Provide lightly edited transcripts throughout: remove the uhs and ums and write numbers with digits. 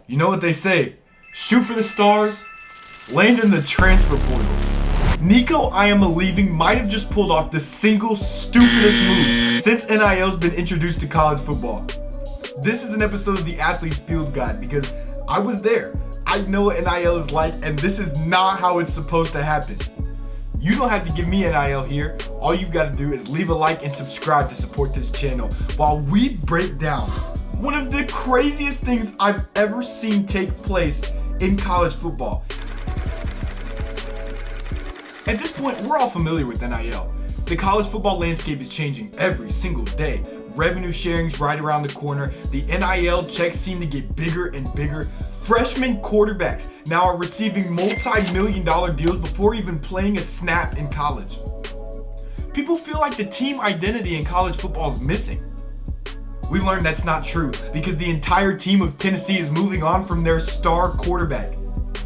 You know what they say, shoot for the stars, land in the transfer portal. Nico Iamaleava might have just pulled off the single stupidest move since NIL's been introduced to college football. This is an episode of the Athlete's Field Guide because I was there. I know what NIL is like, and this is not how it's supposed to happen. You don't have to give me NIL here. All you've got to do is leave a like and subscribe to support this channel while we break down one of the craziest things I've ever seen take place in college football. At this point, we're all familiar with NIL. The college football landscape is changing every single day. Revenue sharing's right around the corner. The NIL checks seem to get bigger and bigger. Freshman quarterbacks now are receiving multi-million-dollar deals before even playing a snap in college. People feel like the team identity in college football is missing. We learned that's not true because the entire team of Tennessee is moving on from their star quarterback.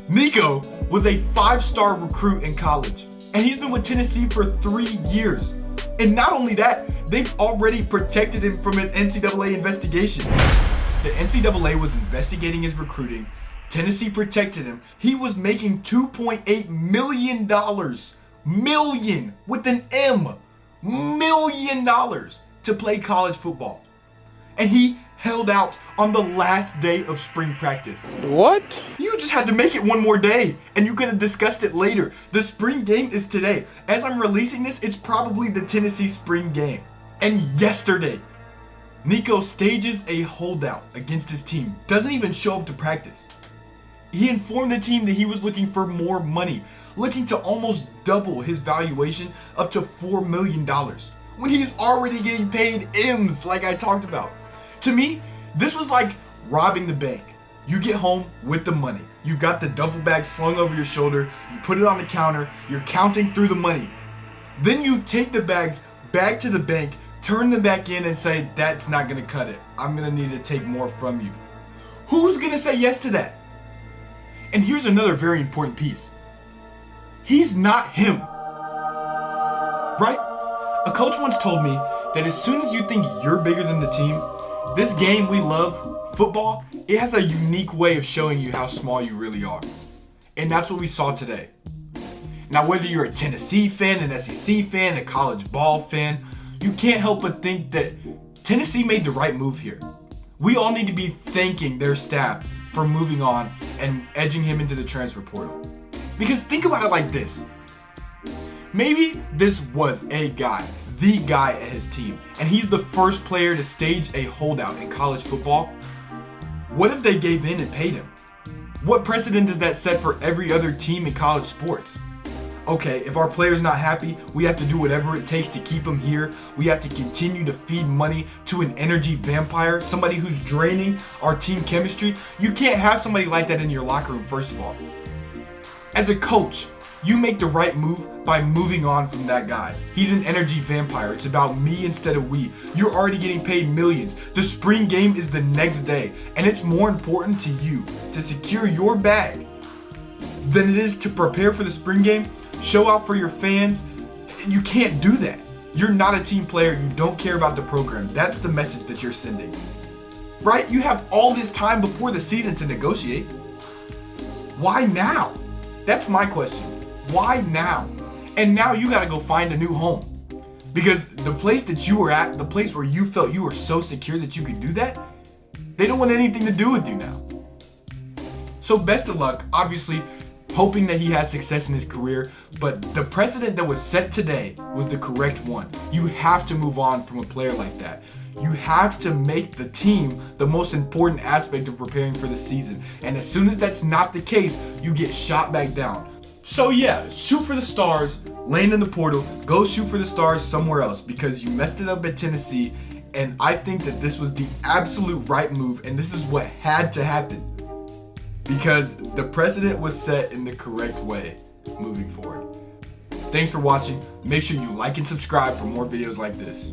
Nico was a 5-star recruit in college, and he's been with Tennessee for 3 years. And not only that, they've already protected him from an NCAA investigation. The NCAA was investigating his recruiting. Tennessee protected him. He was making $2.8 million. Million with an M. $1 million to play college football. And he held out on the last day of spring practice. What? You just had to make it one more day, and you could have discussed it later. The spring game is today. As I'm releasing this, it's probably the Tennessee spring game. And yesterday, Nico stages a holdout against his team, doesn't even show up to practice. He informed the team that he was looking for more money, looking to almost double his valuation up to $4 million, when he's already getting paid M's like I talked about. To me, this was like robbing the bank. You get home with the money. You've got the duffel bag slung over your shoulder, you put it on the counter, you're counting through the money. Then you take the bags back to the bank, turn them back in and say, that's not gonna cut it. I'm gonna need to take more from you. Who's gonna say yes to that? And here's another very important piece. He's not him. Right? A coach once told me that as soon as you think you're bigger than the team, this game we love, football, it has a unique way of showing you how small you really are. And that's what we saw today. Now, whether you're a Tennessee fan, an SEC fan, a college ball fan, you can't help but think that Tennessee made the right move here. We all need to be thanking their staff for moving on and edging him into the transfer portal. Because think about it like this. Maybe this was a guy, the guy at his team, and he's the first player to stage a holdout in college football. What if they gave in and paid him? What precedent does that set for every other team in college sports? Okay, if our player's not happy, we have to do whatever it takes to keep him here. We have to continue to feed money to an energy vampire, somebody who's draining our team chemistry. You can't have somebody like that in your locker room, first of all. As a coach, you make the right move by moving on from that guy. He's an energy vampire. It's about me instead of we. You're already getting paid millions. The spring game is the next day, and it's more important to you to secure your bag than it is to prepare for the spring game. Show out for your fans. You can't do that. You're not a team player. You don't care about the program. That's the message that you're sending. Right? You have all this time before the season to negotiate. Why now? That's my question. Why now? And now you gotta go find a new home. Because the place that you were at, the place where you felt you were so secure that you could do that, they don't want anything to do with you now. So best of luck, obviously, hoping that he has success in his career, but the precedent that was set today was the correct one. You have to move on from a player like that. You have to make the team the most important aspect of preparing for the season. And as soon as that's not the case, you get shot back down. So yeah, shoot for the stars, land in the portal, go shoot for the stars somewhere else because you messed it up at Tennessee. And I think that this was the absolute right move, and this is what had to happen. Because the precedent was set in the correct way moving forward. Thanks for watching. Make sure you like and subscribe for more videos like this.